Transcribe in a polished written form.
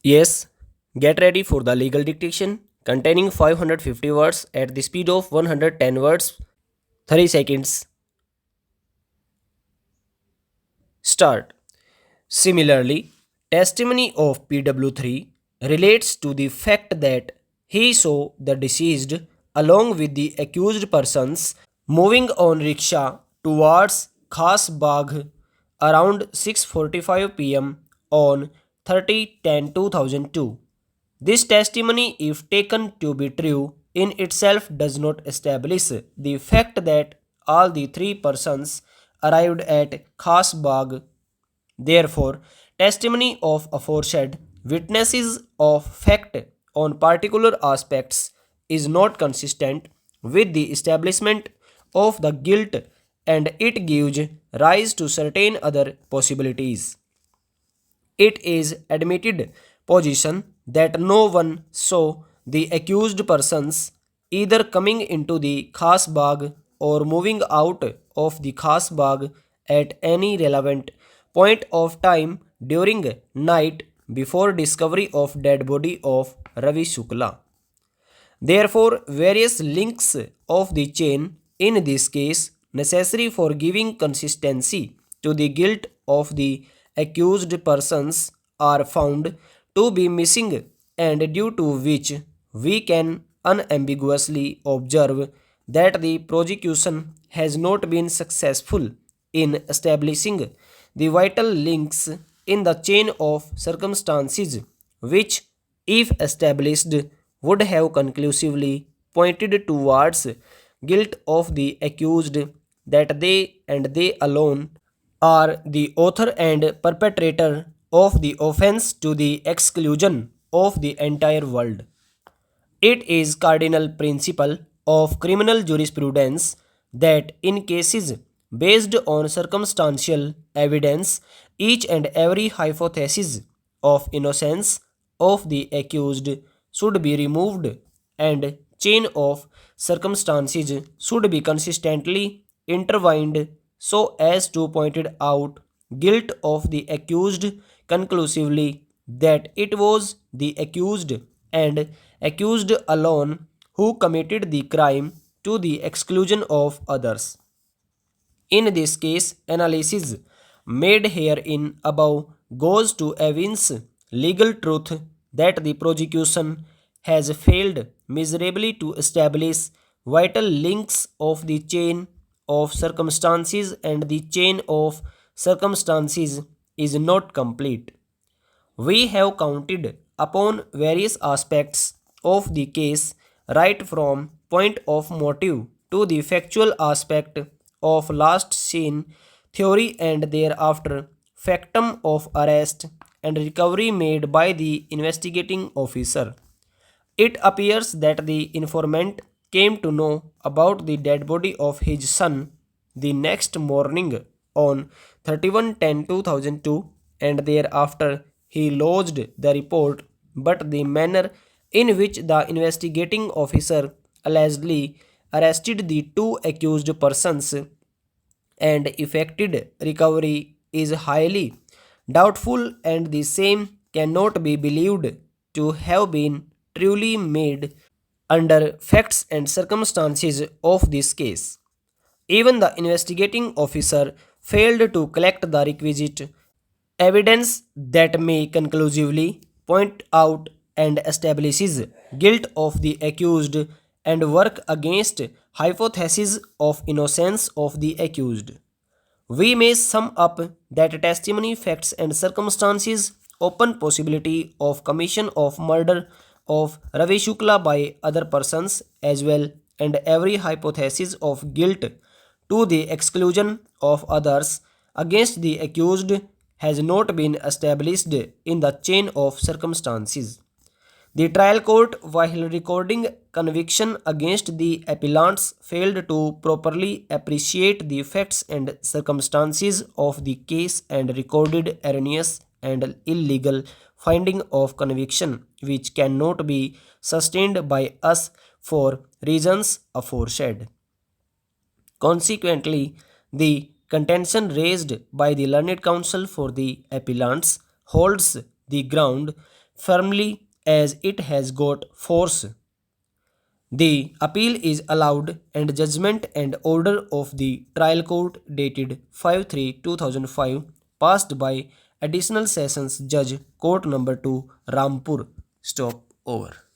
Yes, get ready for the legal dictation containing 550 words at the speed of 110 words 30 seconds. Start. Similarly, testimony of PW3 relates to the fact that he saw the deceased along with the accused persons moving on rickshaw towards Khas Bagh around 6:45 p.m. on 30/10/2002. This testimony, if taken to be true, in itself does not establish the fact that all the three persons arrived at Khas Bagh. Therefore, testimony of aforesaid witnesses of fact on particular aspects is not consistent with the establishment of the guilt, and it gives rise to certain other possibilities. It is admitted position that no one saw the accused persons either coming into the Khas Bagh or moving out of the Khas Bagh at any relevant point of time during night before discovery of dead body of Ravi Shukla. Therefore, various links of the chain in this case necessary for giving consistency to the guilt of the accused persons are found to be missing, and due to which we can unambiguously observe that the prosecution has not been successful in establishing the vital links in the chain of circumstances which, if established, would have conclusively pointed towards guilt of the accused, that they and they alone are the author and perpetrator of the offense to the exclusion of the entire world. It is cardinal principle of criminal jurisprudence that in cases based on circumstantial evidence, each and every hypothesis of innocence of the accused should be removed, and chain of circumstances should be consistently intertwined so as to point out guilt of the accused conclusively, that it was the accused and accused alone who committed the crime to the exclusion of others. In this case, analysis made herein above goes to evince legal truth that the prosecution has failed miserably to establish vital links of the chain of circumstances, and the chain of circumstances is not complete. We have counted upon various aspects of the case, right from point of motive to the factual aspect of last seen theory, and thereafter factum of arrest and recovery made by the investigating officer. It appears that the informant came to know about the dead body of his son the next morning on 31/10/2002, and thereafter he lodged the report, but the manner in which the investigating officer allegedly arrested the two accused persons and effected recovery is highly doubtful, and the same cannot be believed to have been truly made under facts and circumstances of this case. Even the investigating officer failed to collect the requisite evidence that may conclusively point out and establishes guilt of the accused and work against hypothesis of innocence of the accused. We may sum up that testimony, facts, and circumstances open possibility of commission of murder of Ravi Shukla by other persons as well, and every hypothesis of guilt to the exclusion of others against the accused has not been established in the chain of circumstances. The trial court, while recording conviction against the appellants, failed to properly appreciate the facts and circumstances of the case and recorded erroneous and illegal finding of conviction, which cannot be sustained by us for reasons aforesaid. Consequently, the contention raised by the learned counsel for the appellants holds the ground, firmly as it has got force. The appeal is allowed and judgment and order of the trial court dated 5/3/2005 passed by Additional Sessions Judge Court Number 2 Rampur. Stop over.